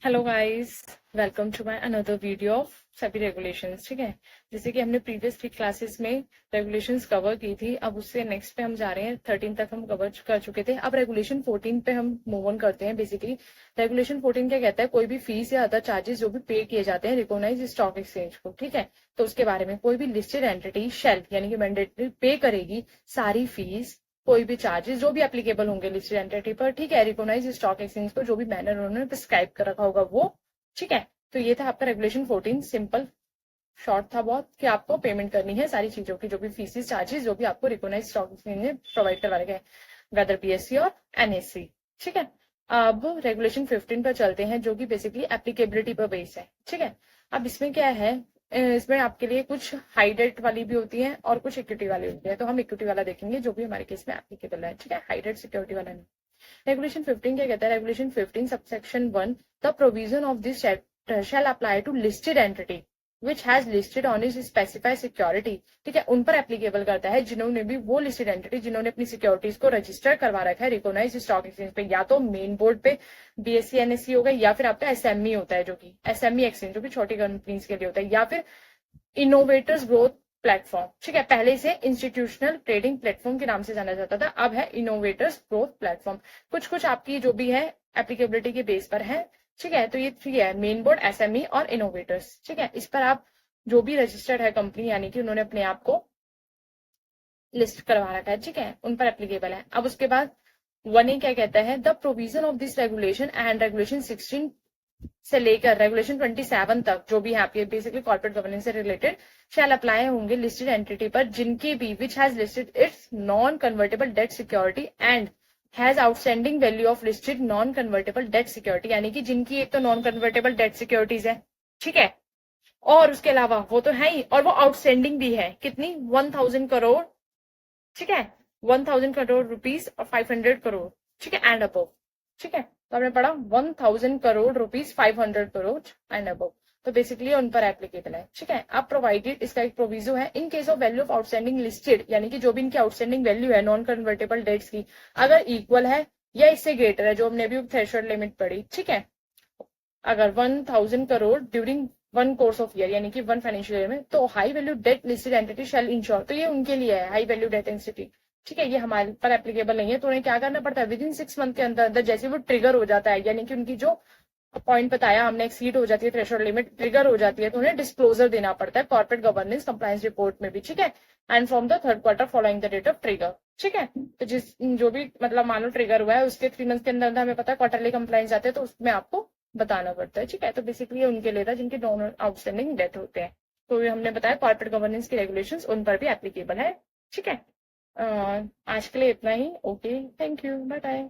Hello guys, welcome to my another video of सभी regulations. ठीक है, जैसे कि हमने प्रीवियस 3 क्लासेस में रेगुलेशंस कवर की थी, अब उससे नेक्स्ट पे हम जा रहे हैं। 13 तक हम कवर कर चुके थे, अब रेगुलेशन 14 पे हम मूव ऑन करते हैं। बेसिकली रेगुलेशन 14 क्या कहता है, कोई भी फीस या अदर चार्जेस जो भी पे किए जाते हैं रिकॉग्नाइज स्टॉक एक्सचेंज को। ठीक है, तो उसके बारे में कोई भी लिस्टेड एंटिटी शेल यानी कि मैंडेटरी पे करेगी सारी फीस, कोई भी चार्जेस जो भी एप्लीकेबल होंगे लिस्टेड एंटिटी पर। ठीक है, रिकॉग्नाइज स्टॉक एक्सचेंज को जो भी मैनर उन्होंने प्रिस्क्राइब कर रखा होगा वो। ठीक है, तो ये था आपका रेगुलेशन 14। सिंपल शॉर्ट था बहुत कि आपको पेमेंट करनी है सारी चीजों की, जो भी फीसेस चार्जेस जो भी आपको रिकॉग्नाइज स्टॉक एक्सचेंज ने प्रोवाइड करवा रखे हैं, वेदर बीएससी और एनएससी। ठीक है, अब रेगुलेशन 15 पर चलते हैं, जो कि बेसिकली एप्लीकेबिलिटी पर बेस है। ठीक है, अब इसमें क्या है, इसमें आपके लिए कुछ हाई डेट वाली भी होती है और कुछ इक्विटी वाली होती है, तो हम इक्विटी वाला देखेंगे जो भी हमारे केस में एप्लीकेबल है। ठीक है, हाई डेट सिक्योरिटी वाला नहीं। रेगुलेशन 15 क्या कहता है, regulation 15 subsection 1, the provision of this shall apply to listed entity which has listed on its specified security। ठीक है, उन पर एप्लीकेबल करता है जिन्होंने भी वो लिस्टेड एंटिटी जिन्होंने अपनी सिक्योरिटीज को रजिस्टर करवा रखा है रिकॉग्नाइज स्टॉक एक्सचेंज पे, या तो मेन बोर्ड पे बीएससी एनएससी होगा, या फिर आपका एसएमई होता है जो कि एसएमई एक्सचेंज जो कि छोटी कंपनीज के लिए होता है, या फिर इनोवेटर्स ग्रोथ प्लेटफॉर्म। ठीक है, पहले से इंस्टीट्यूशनल ट्रेडिंग प्लेटफॉर्म के नाम से जाना जाता था, अब है इनोवेटर्स ग्रोथ प्लेटफॉर्म। कुछ कुछ आपकी जो भी है एप्लीकेबिलिटी के बेस पर है। ठीक है, तो ये 3 है, मेन बोर्ड, एसएमई और इनोवेटर्स। ठीक है, इस पर आप जो भी रजिस्टर्ड है कंपनी यानी कि उन्होंने अपने आप को लिस्ट करवा रखा है, ठीक है, उन पर एप्लीकेबल है। अब उसके बाद 1A क्या कहता है, the provision of this regulation and regulation 16 से लेकर रेगुलेशन 27 तक जो भी है आपके बेसिकली कॉर्पोरेट गवर्नेंस से रिलेटेड शैल अप्लाई होंगे लिस्टेड एंटिटी पर जिनकी भी which has listed it's non convertible debt security and has outstanding value of listed non convertible debt security, यानी कि जिनकी एक तो नॉन कन्वर्टेबल डेट सिक्योरिटीज है, ठीक है, और उसके अलावा वो तो है ही, और वो आउटस्टैंडिंग भी है, कितनी, 1000 करोड़। ठीक है, 1000 करोड़ रुपीज और 500 करोड़। ठीक है, एंड अबव। ठीक है, तो हमने पढ़ा 1000 crore rupees, 500 crore and above, तो बेसिकली उन पर एप्लीकेबल है। ठीक है, अब प्रोवाइडेड इसका एक प्रोविजो है, in case of value of outstanding listed यानी कि जो भी इनकी आउटस्टैंडिंग वैल्यू है नॉन कन्वर्टेबल डेट्स की, अगर इक्वल है या इससे ग्रेटर है, जो हमने अभी थ्रेशोल्ड लिमिट पढ़ी। ठीक है, अगर 1000 crore during one course of year यानी कि वन फाइनेंशियल ईयर में, तो high value debt listed entity shall ensure, तो ये उनके लिए है हाई वैल्यू डेट एंटिटी। ठीक है, ये हमारे पर एप्लीकेबल नहीं है, तो उन्हें क्या करना पड़ता है, विद इन 6 मंथ के अंदर अंदर जैसे वो ट्रिगर हो जाता है, यानी कि उनकी जो पॉइंट बताया हमने एक्सीड हो जाती है, थ्रेशोल्ड लिमिट ट्रिगर हो जाती है, तो उन्हें डिस्क्लोजर देना पड़ता है कॉर्पोरेट गवर्नेंस कंप्लायंस रिपोर्ट में भी। ठीक है, and from the third quarter following the date of trigger. ठीक है, तो जिस जो भी मतलब मानो ट्रिगर हुआ है उसके 3 मंथ के अंदर अंदर हमें पता है क्वार्टरली कंप्लायंस आते हैं, तो उसमें आपको बताना पड़ता है। ठीक है, तो बेसिकली उनके लिए था जिनके नॉन आउटस्टैंडिंग डेट होते हैं, तो ये हमने बताया कॉर्पोरेट गवर्नेंस की रेगुलेशंस उन पर भी एप्लीकेबल है। ठीक है, आज के लिए इतना ही। Okay, thank you, bye bye.